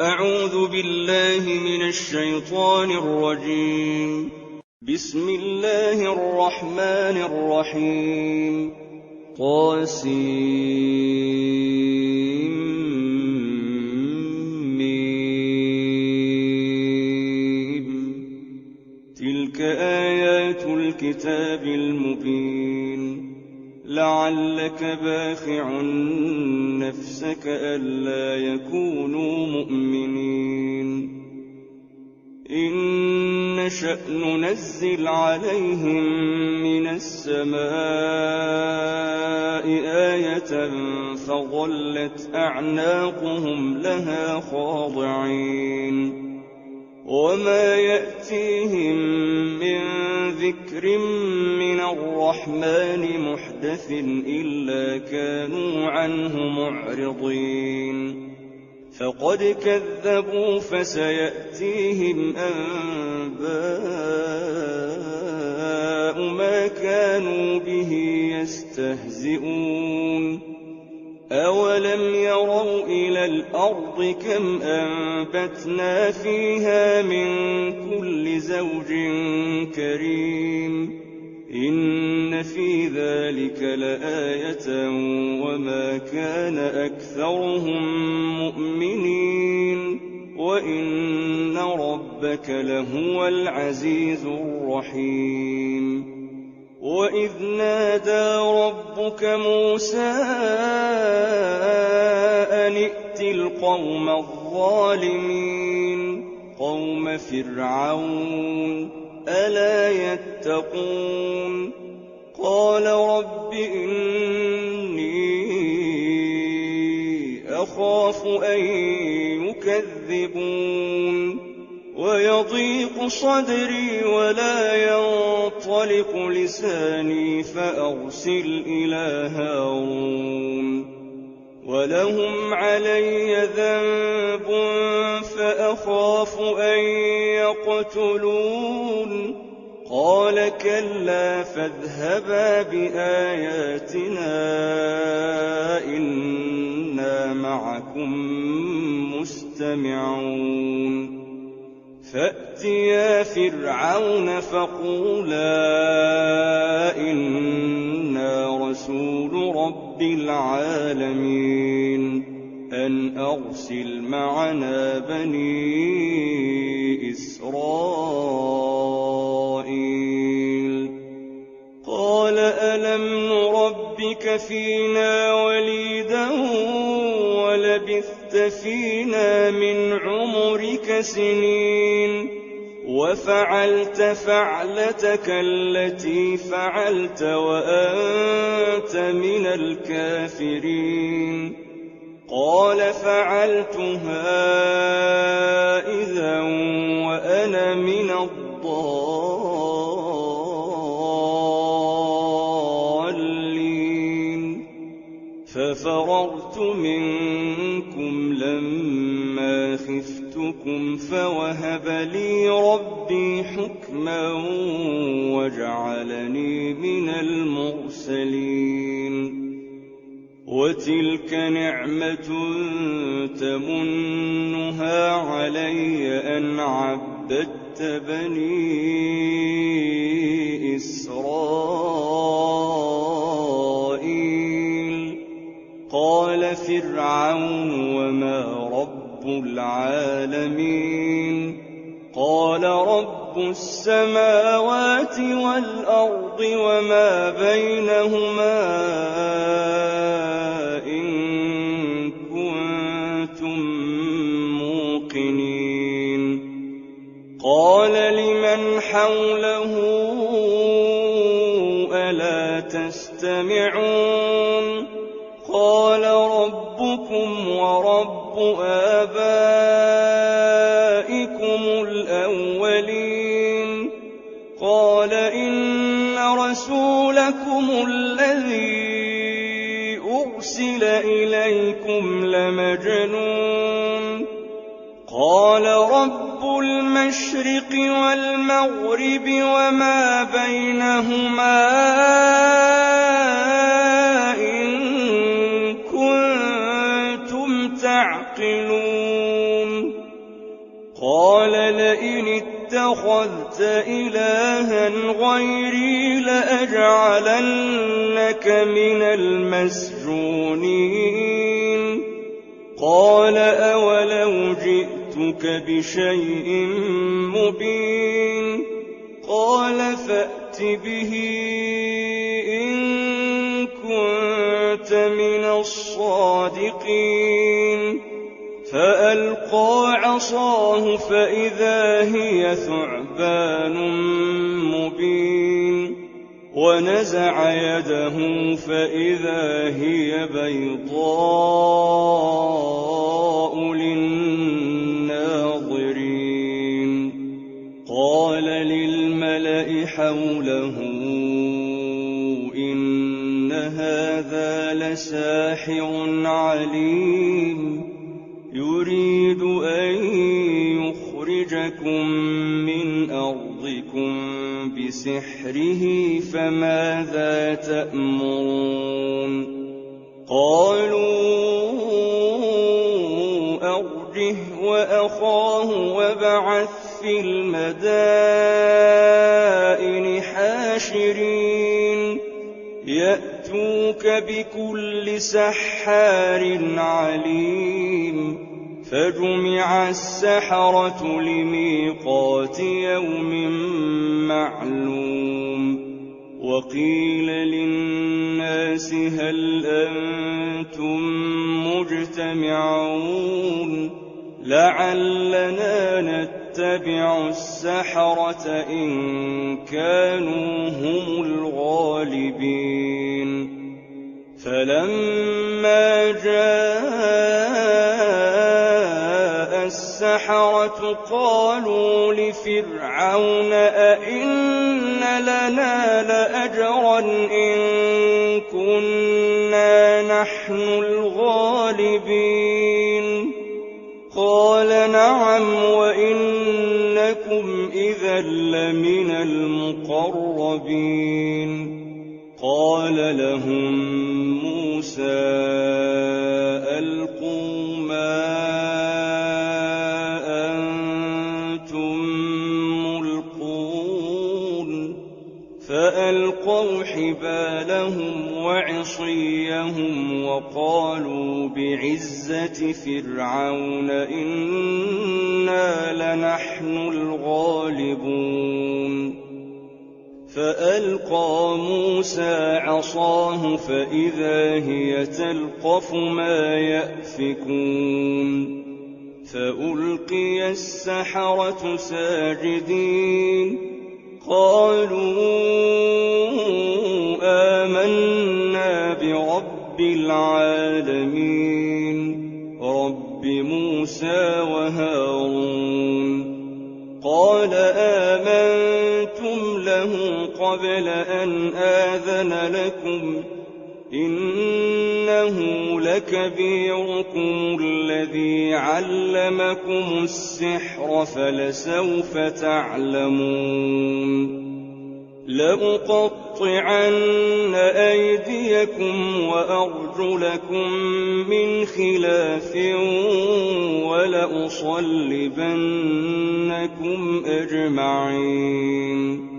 أعوذ بالله من الشيطان الرجيم. بسم الله الرحمن الرحيم. تلك آيات الكتاب المبين. لعلك باخع نفسك ألا يكونوا مؤمنين. إن نشأ ننزل عليهم من السماء آية فظلت أعناقهم لها خاضعين. وما يأتيهم من ذكر من الرحمن محدث إلا كانوا عنه معرضين. فقد كذبوا فسيأتيهم أنباء ما كانوا به يستهزئون. أولم يروا إلى الأرض كم أنبتنا فيها من كل زوج كريم. إن في ذلك لآية وما كان أكثرهم مؤمنين وإن ربك لهو العزيز الرحيم. وإذ نادى ربك موسى أن ائت القوم الظالمين قوم فرعون ألا يتقون. قال رب إني أخاف أن يكذبون ويضيق صدري ولا ينطلق لساني فأرسل إلى هارون ولهم علي ذنب فأخاف أن يقتلون. قال كلا فاذهبا بآياتنا إنا معكم مستمعون. فأتيا فرعون فقولا إنا رسول رب العالمين أن أرسل معنا بني إسرائيل. قال ألم نربك فينا وليدا ولبثت فينا من عمرك سنين وفعلت فعلتك التي فعلت وأنت من الكافرين. قال فعلتها إذا وأنا من الضالين. ففررت منكم لما خفتكم فوهب لي ربي حكما وجعلني من المرسلين. وتلك نعمة تمنها علي أن عبدت بني إسرائيل. قال فرعون وما رب العالمين. قال رب السماوات والأرض وما بينهما إن كنتم موقنين. قال لمن حوله ألا تستمعون. قال ربكم ورب آبائكم الأولين. قال إن رسولكم الذي أرسل إليكم لمجنون. قال رب المشرق والمغرب وما بينهما إن كنتم تعقلون. قال لئن اتخذت إلها غيري لأجعلنك من المسجونين قال أولو جئتك بشيء مبين قال فأت به إن كنت من الصادقين فألقى عصاه فإذا هي ثعبان مبين ونزع يده فإذا هي بيضاء للناظرين قال للملأ حوله إن هذا لساحر عليم يريد أن يخرجكم من أرضكم بسحره فماذا تأمرون قالوا أرجه وأخاه وابعث في المدائن حاشرين يأتوك بكل سحار عليم فجمع السحرة لميقات يوم معلوم وقيل للناس هل أنتم مجتمعون لعلنا نتبع السحرة إن كانوا هم الغالبين فلما جاء السحرة قالوا لفرعون أئن لنا لأجرا إن كنا نحن الغالبين قال نعم وإنكم إذا لمن المقربين قال لهم موسى ألقوا ما أنتم ملقون فألقوا حبالهم وعصيهم وقالوا بعزة فرعون إنا لنحن الغالبون فألقى موسى عصاه فإذا هي تلقف ما يأفكون فألقي السحرة ساجدين قالوا آمنا برب العالمين رب موسى وهارون قال آمنتم له قبل أن آذن لكم إنه لكبيركم الذي علمكم السحر فلسوف تعلمون لأقطعن أيديكم وأرجلكم من خلاف ولأصلبنكم أجمعين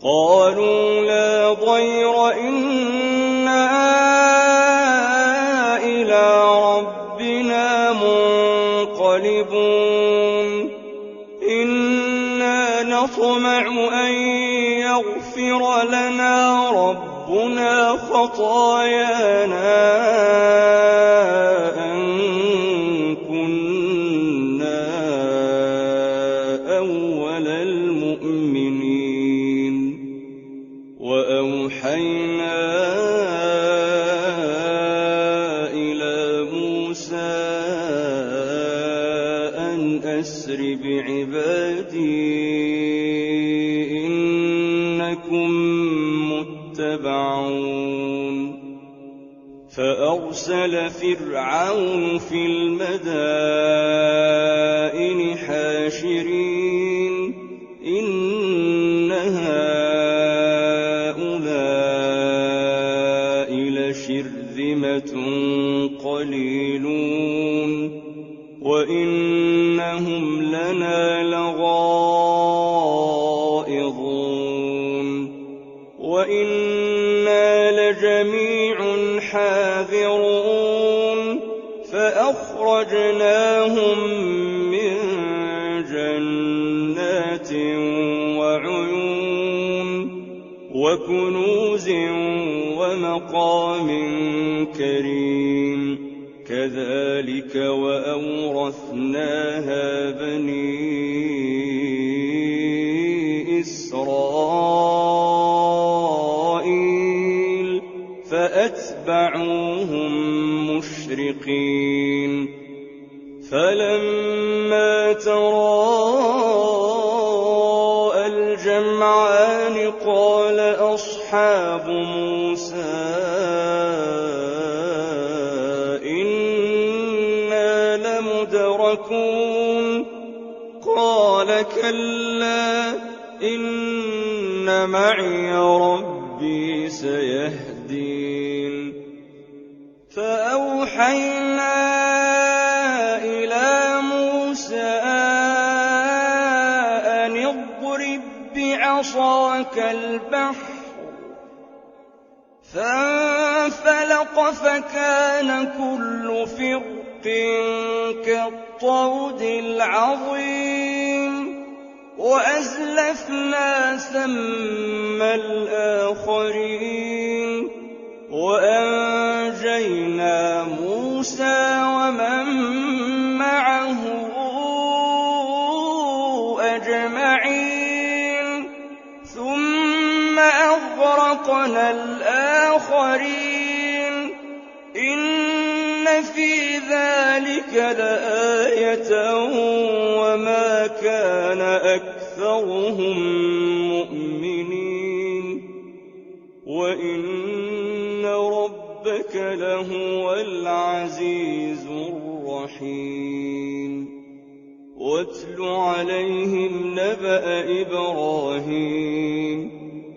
قالوا لا ضير إنا إلى ربنا منقلبون إنا نطمع أن يغفر لنا ربنا خطايانا أن كنا أول المؤمنين وأوحينا إلى موسى أن أسر بعبادي متبعون فأرسل فرعون في المدائن حاشرين إن هؤلاء لشرذمة قليلون وإن وإنهم لنا لغائظون وإنا لجميع حاذرون فأخرجناهم من جنات وعيون وكنوز ومقام كريم كذلك وأورثناها بني إسرائيل فأتبعوهم مشرقين فلما تراءى الجمعان قال أصحاب موسى إنا لمدركون قال كلا إن معي ربي سيهدين فأوحينا إلى موسى أن اضرب بعصاك البحر فانفلق فكان كل فرق كالطود العظيم وأزلفنا ثم الآخرين وأنجينا موسى ومن معه أجمعين ثم أغرقنا الآخرين إن في ذلك لآية وما كان أكثرهم مؤمنين وإن ربك لهو العزيز الرحيم واتل عليهم نبأ إبراهيم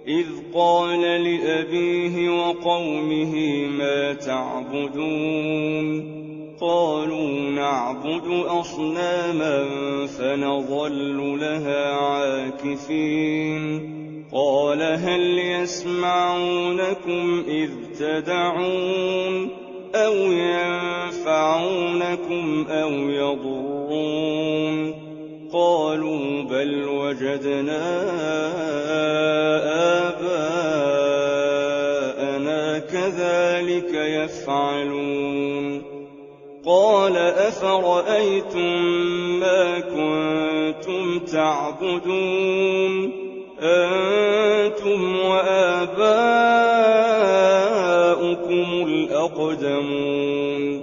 إذ قال لأبيه وقومه ما تعبدون قالوا نعبد أصناما فنظل لها عاكفين قال هل يسمعونكم إذ تدعون أو ينفعونكم أو يضرون قالوا بل وجدنا آباءنا كذلك يفعلون قال أفرأيتم ما كنتم تعبدون أنتم وآباؤكم الأقدمون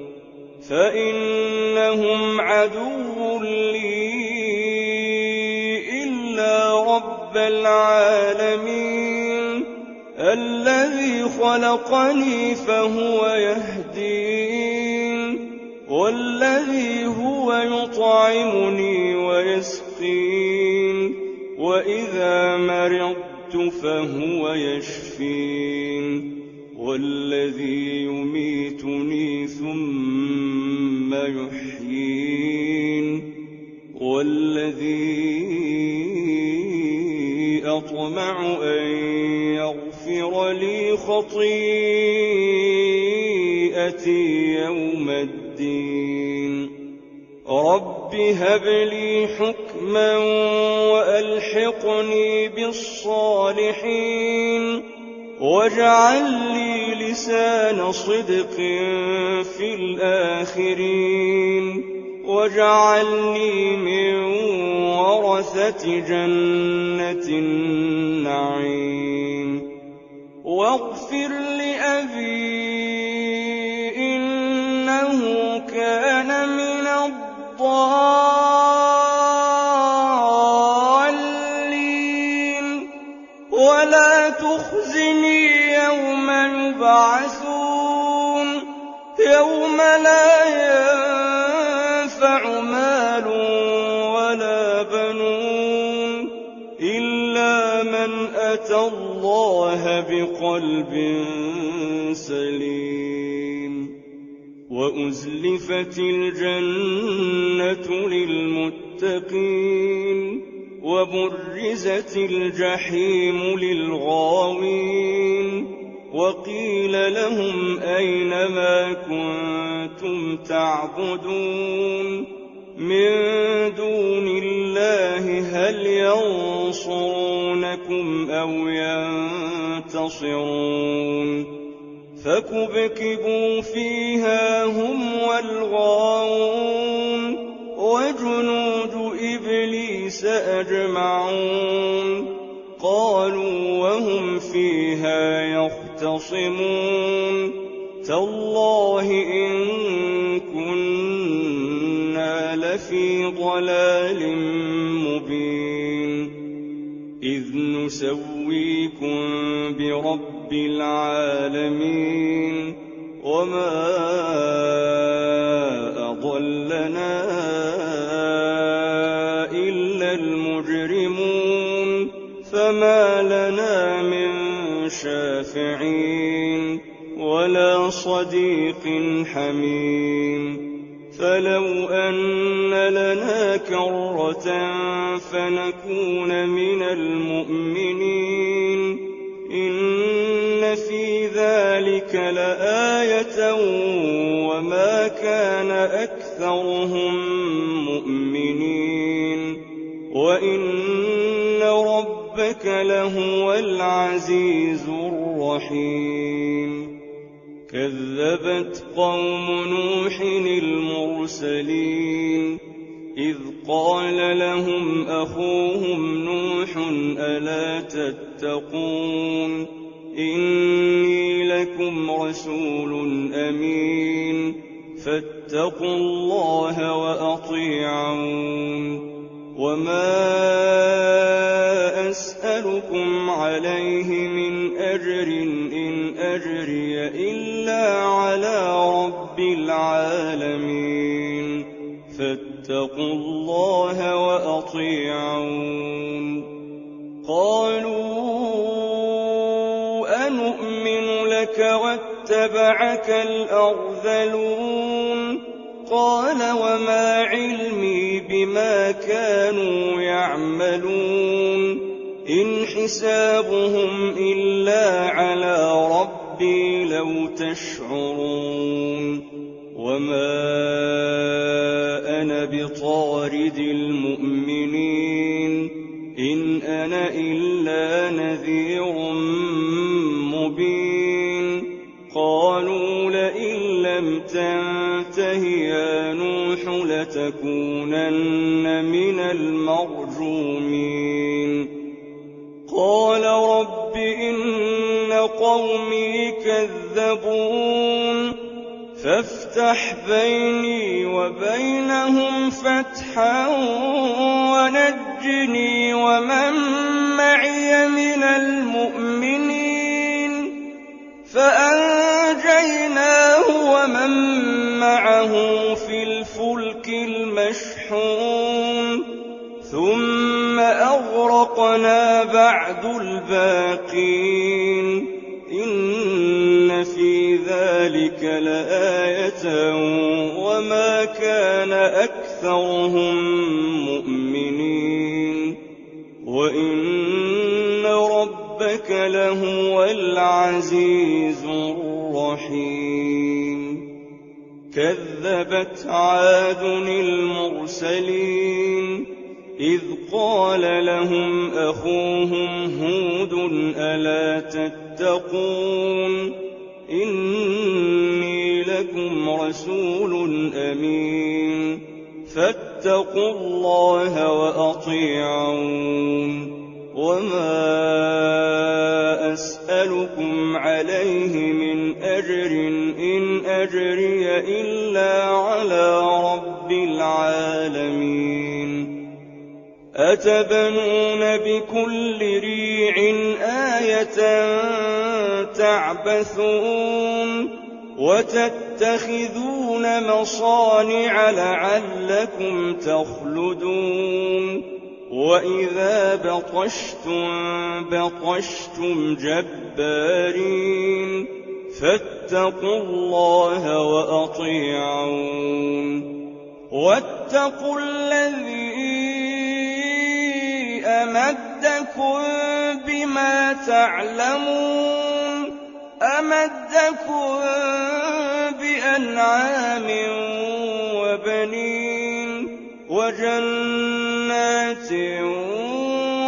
فإنهم عدو لي إلا رب العالمين الذي خلقني فهو يهدين والذي هو يطعمني ويسقين وإذا مرضت فهو يشفين والذي يميتني ثم يحيين والذي أطمع أن يغفر لي خطيئتي يوم الدين رب هب لي حكما وألحقني بالصالحين واجعل لي لسان صدق في الآخرين واجعلني من ورثة جنة النعيم واغفر لأبي إنه كان من الضالين ولا تخزني يوم يبعثون يوم لا ينفع مال ولا بنون إلا من أتى الله بقلب سليم وأزلفت الجنة للمتقين وبرزت الجحيم للغاوين وقيل لهم أين ما كنتم تعبدون من دون الله هل ينصرونكم أو ينتصرون فكبكبوا فيها هم والغاوون وجنود إبليس أجمعون قالوا وهم فيها يختصمون تالله إن كنا لفي ضلال مبين إذ نسويكم برب العالمين وما أضلنا إلا المجرمون فما لنا من شافعين ولا صديق حميم فلو أن لنا كرة فنكون من المؤمنين إن في ذلك لآية وما كان أكثرهم مؤمنين وإن ربك لهو العزيز الرحيم كذبت قوم نوح المرسلين إذ قال لهم أخوهم نوح ألا تتقون إني لكم رسول أمين فاتقوا الله وأطيعون وما أسألكم عليه من أجر إن أجري إلا على رب العالمين فاتقوا الله وأطيعون قالوا أنؤمن لك واتبعك الأرذلون قال وما علمي بما كانوا يعملون إن حسابهم إلا على ربي لو تشعرون وما أنا بطارد المؤمنين إن أنا إلا نذير مبين قالوا لئن لم تنته يا نوح لتكونن من المرجومين قال رب إن قومي كذبون فافتح بيني وبينهم فتحا ونجني ومن معي من المؤمنين فأنجيناه ومن معه في الفلك المشحون ثم أغرقنا بعد الباقين إن في ذلك لآية وما كان أكثرهم مؤمنين وإن ربك لهو العزيز الرحيم كذبت عاد المرسلين إذ قال لهم أخوهم هود ألا تتقون إني لكم رسول أمين فاتقوا الله وأطيعون وما أسألكم عليه من أجر إن أجري إلا على رب العالمين أتبنون بكل ريع آية تعبثون وتتخذون مصانع لعلكم تخلدون وإذا بطشتم بطشتم جبارين فاتقوا الله وأطيعون واتقوا الذي أمدكم بما تعلمون أمدكم بأنعام وبنين وجنات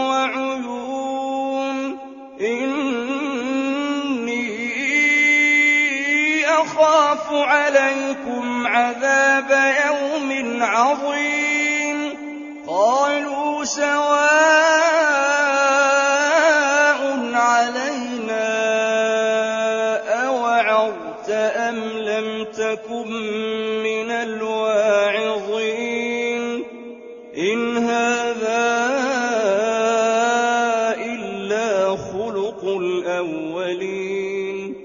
وعيون إني أخاف عليكم عذاب يوم عظيم قالوا سواء علينا أوعظت أم لم تكن من الواعظين إن هذا إلا خلق الأولين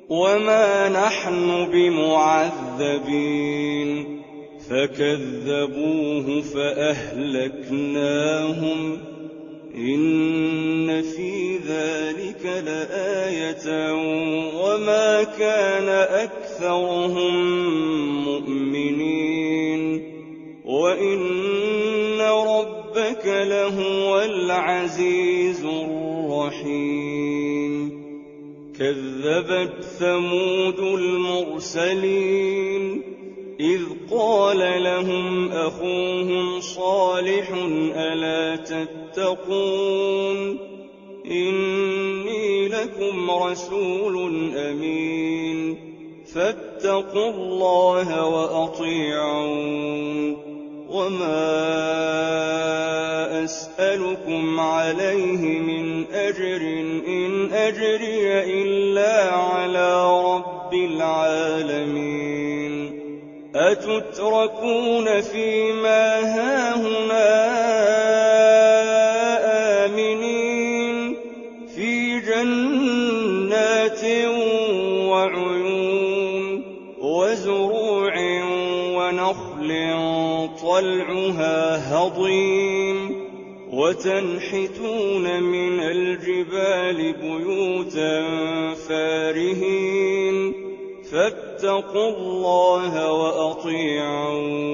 وما نحن بمعذبين فكذبوه فأهلكناهم إن في ذلك لآية وما كان أكثرهم مؤمنين وإن ربك لهو العزيز الرحيم كذبت ثمود المرسلين إذ قال لهم أخوهم صالح ألا تتقون إني لكم رسول أمين فاتقوا الله وأطيعون وما أسألكم عليه من أجر إن أجري إلا على رب العالمين أتتركون فيما هاهنا آمنين في جنات وعيون وزروع ونخل طلعها هضيم وتنحتون من الجبال بيوتا فارهين فاتقوا الله وأطيعون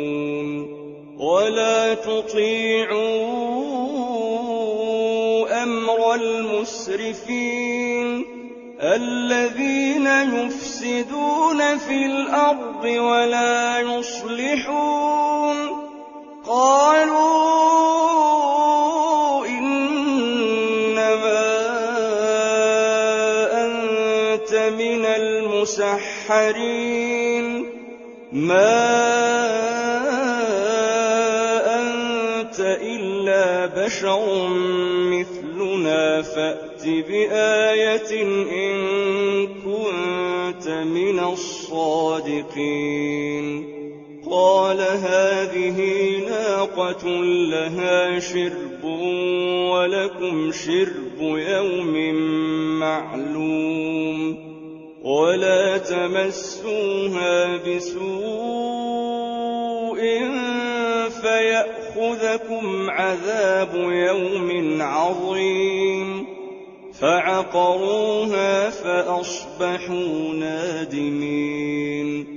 ولا تطيعوا أمر المسرفين الذين يفسدون في الأرض ولا يصلحون قالوا إنما أنت من المسحرين ما أنت إلا بشر مثلنا فأت بآية إن كنت من الصادقين قال هذه ناقة لها شرب ولكم شرب يوم معلوم ولا تمسوها بسوء فيأخذكم عذاب يوم عظيم فعقروها فأصبحوا نادمين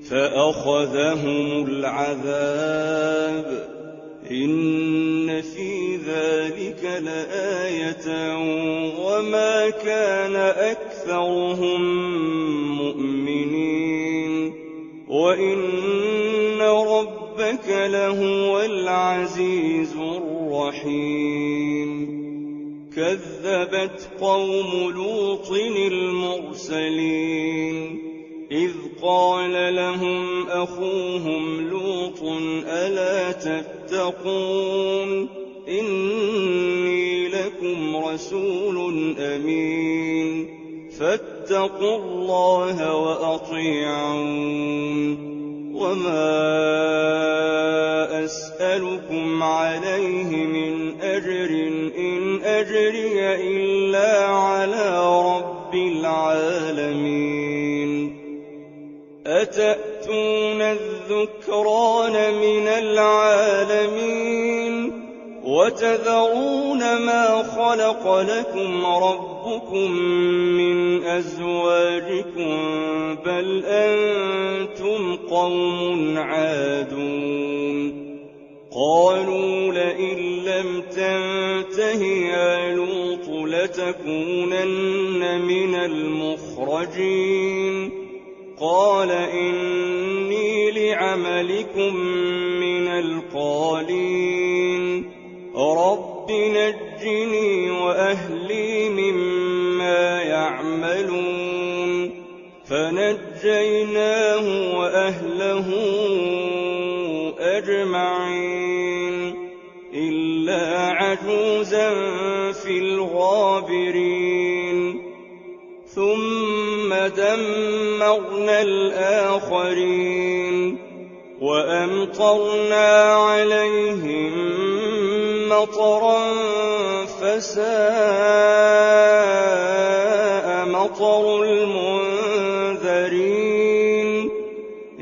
فأخذهم العذاب إن في ذلك لآية وما كان أكثرهم مؤمنين وإن ربك لهو العزيز الرحيم كذبت قوم لوط المرسلين إذ قال لهم أخوهم لوط ألا تتقون إني لكم رسول أمين فاتقوا الله وأطيعون وما أسألكم عليه من أجر إن أجري إلا على رب العالمين أتأتون الذكران من العالمين وتذرون ما خلق لكم ربكم من أزواجكم بل أنتم قوم عادون قالوا لئن لم تنته يا لوط لتكونن من المخرجين قال إني لعملكم من القالين رب نجني وأهلي مما يعملون فنجيناه وأهله أجمعين إلا عجوزا في الغابرين ثم دمرنا الآخرين وأمطرنا عليهم مطرا فساء مطر المنذرين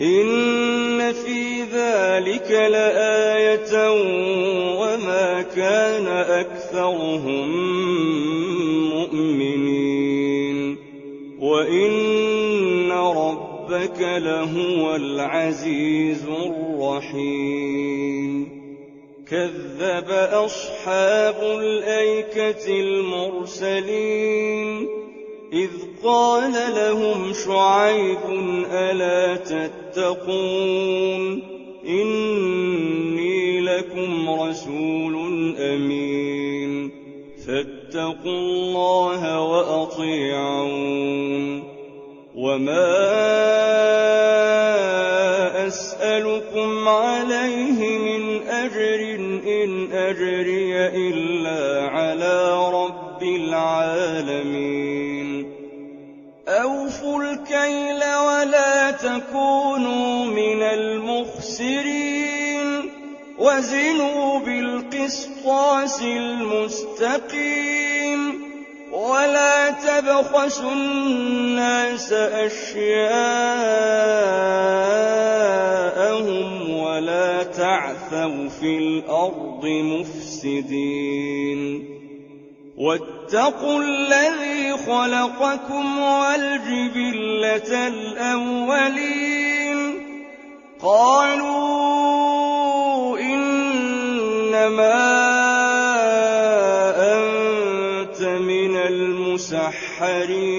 إن في ذلك لآية وما كان أكثرهم مؤمنين وإن ربك لهو العزيز الرحيم كذب أصحاب الأيكة المرسلين إذ قال لهم شعيب ألا تتقون إني لكم رسول أمين فاتقوا الله وأطيعون وما أسألكم عليه من أجر إن أجري إلا على رب العالمين أوفوا الكيل ولا تكونوا من المخسرين وزنوا بالقسطاس المستقيم ولا تبخسوا الناس أشياءهم ولا تعثوا في الأرض مفسدين واتقوا الذي خلقكم والجبلة الأولين قالوا إنما أنت من المسحرين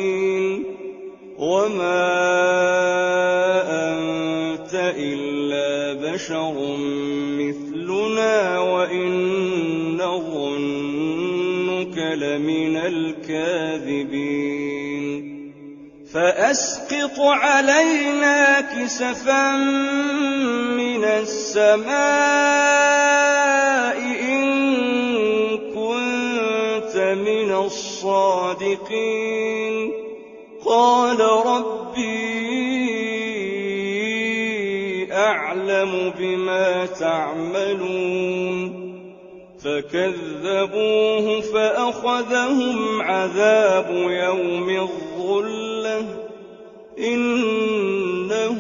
وما أنت إلا بشر مثلنا وإن نظنك لمن الكاذبين فأسقط علينا كسفا من السماء إن كنت من الصادقين قال ربي أعلم بما تعملون فكذبوه فأخذهم عذاب يوم الظلة إنه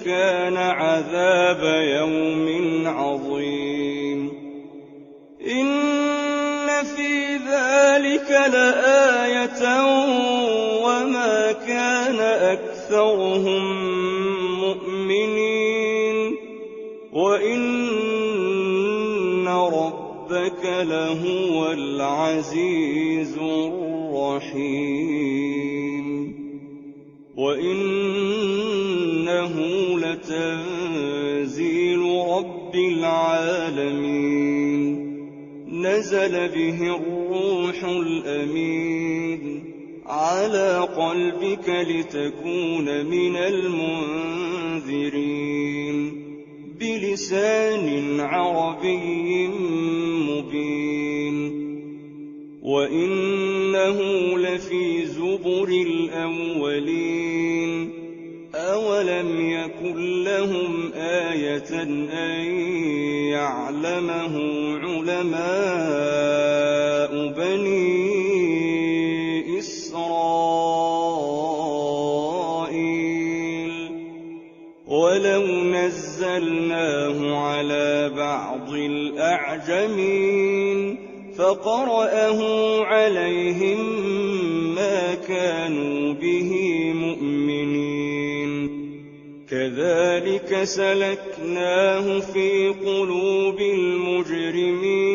كان عذاب يوم عظيم إن في ذلك لآية وما كان أكثرهم مؤمنين وإن ربك لهو العزيز الرحيم وإنه لتنزيل رب العالمين نزل به الروح الأمين على قلبك لتكون من المنذرين بلسان عربي مبين وإنه لفي زبر الأولين أولم يكن لهم آية أن يعلمه علماء بني إسرائيل ولو نزلناه على بعض الأعجمين أعجمين فقرأه عليهم ما كانوا به مؤمنين كذلك سلكناه في قلوب المجرمين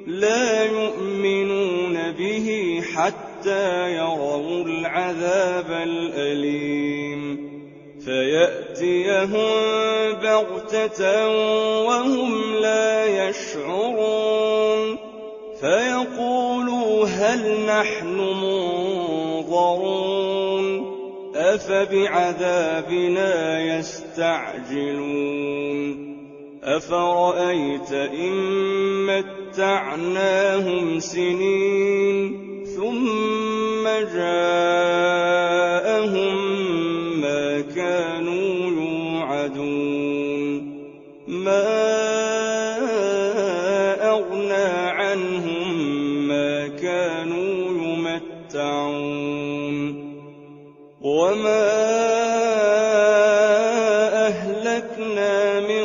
لا يؤمنون به حتى يروا العذاب الأليم فيأتيهم بغتة وهم لا يشعرون فيقولوا هل نحن منظرون أفبعذابنا يستعجلون أفرأيت إن متعناهم سنين ثم جاءهم ما كانوا يوعدون ما أغنى عنهم ما كانوا يمتعون وما أهلكنا من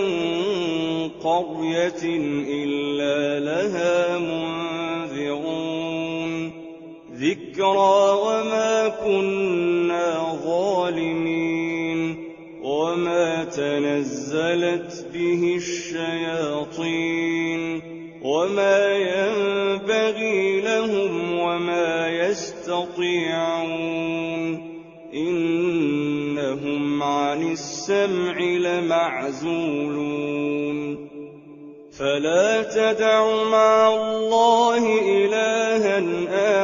قرية إلا لها منذرون ذكرى وما كنا ظالمين وما تنزلت به الشياطين وما ينبغي لهم وما يستطيعون إنهم عن السمع لمعزولون فلا تدع مع الله إلها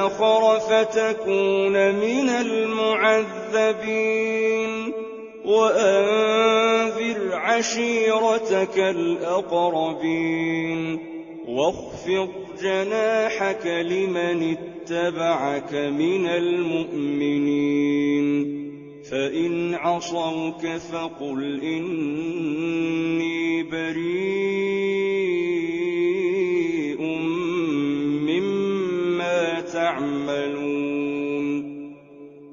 آخر فتكون من المعذبين وأنذر عشيرتك الأقربين واخفض جناحك لمن اتبعك من المؤمنين فإن عصوك فقل إني بريء مما تعملون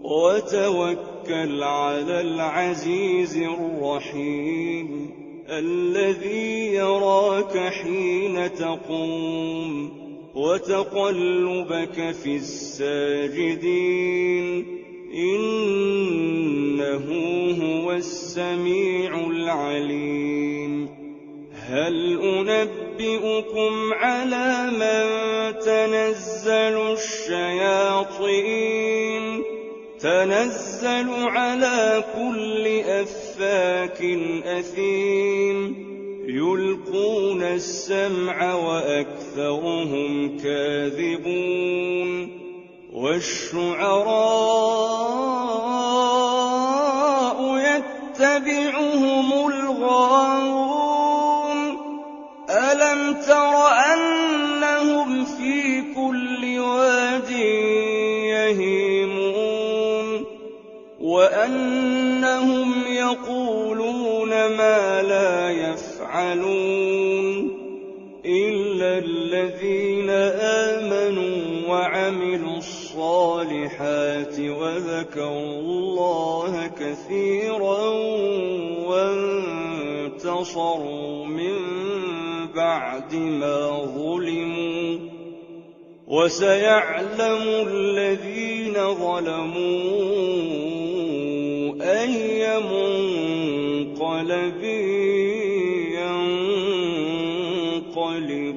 وتوكل على العزيز الرحيم الذي يراك حين تقوم وتقلبك في الساجدين إنه هو السميع العليم هل أنبئكم على من تنزل الشياطين تنزل على كل أفاك أثيم يلقون السمع وأكثرهم كاذبون والشعراء يتبعهم الغاوون ألم تر أنهم في كل واد يهيمون وأنهم يقولون ما لا يفعلون إلا الذين آمنوا وعملوا الصالحات وذكروا الله كثيرا وانتصروا من بعد ما ظلموا وسيعلم الذين ظلموا أي منقلب ينقلب